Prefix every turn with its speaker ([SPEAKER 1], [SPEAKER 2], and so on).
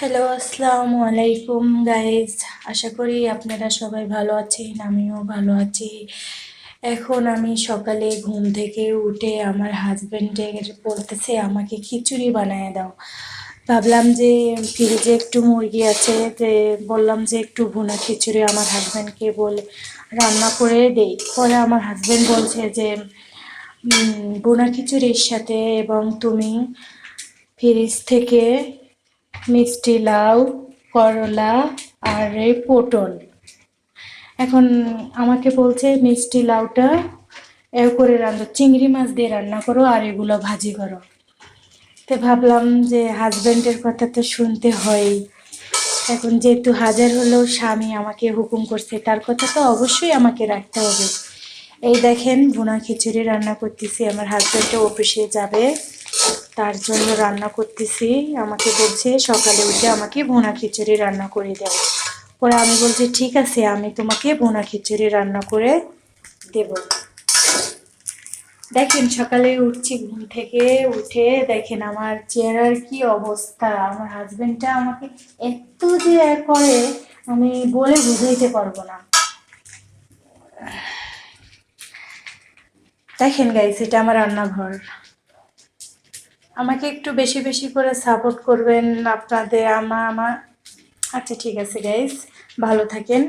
[SPEAKER 1] Hello, আসসালামু আলাইকুম guys. আশা করি আপনারা সবাই ভালো আছেন, আমিও ভালো আছি। এখন আমি সকালে ঘুম থেকে উঠে আমার হাজব্যান্ডের বলতেছে আমাকে খিচুড়ি বানায় দাও। ভাবলাম যে ফ্রিজে একটু মুরগি আছে, যে বললাম যে একটু ভুনা খিচুড়ি আমার হাজব্যান্ডকে বলে রান্না করে দেই। পরে আমার হাজব্যান্ড বলছে যে ভুনা খিচুড়ির সাথে এবং তুমি ফ্রিজ থেকে মিষ্টি লাউ, করলা আর এই পটল। এখন আমাকে বলছে মিষ্টি লাউটা করে রান্না, চিংড়ি মাছ দিয়ে রান্না করো আর এগুলো ভাজি করো। তো ভাবলাম যে হাজব্যান্ডের কথা তো শুনতে হয়। এখন যেহেতু হাজার হলেও স্বামী আমাকে হুকুম করছে, তার কথা তো অবশ্যই আমাকে রাখতে হবে। এই দেখেন ভুনা খিচুড়ি রান্না করতেছি, আমার হাজব্যান্ডও অফিসে যাবে তার জন্য রান্না করতেছি। আমাকে বলছে সকালে উঠে আমাকে ভুনা খিচুড়ি রান্না করে দাও। পরে আমি বলছি ঠিক আছে, আমি তোমাকে ভুনা খিচুড়ি রান্না করে দেব। দেখেন সকালে উঠছি, ঘুম থেকে উঠে দেখেন আমার চেহারার কি অবস্থা। আমার হাজবেন্ডটা আমাকে এত যে করে আমি বলে বুঝাইতে পারবো না। দেখেন গাইস, এটা আমার রান্নাঘর। আমাকে একটু বেশি বেশি করে সাপোর্ট করবেন আপনাদের। আমার আচ্ছা ঠিক আছে গাইস, ভালো থাকেন।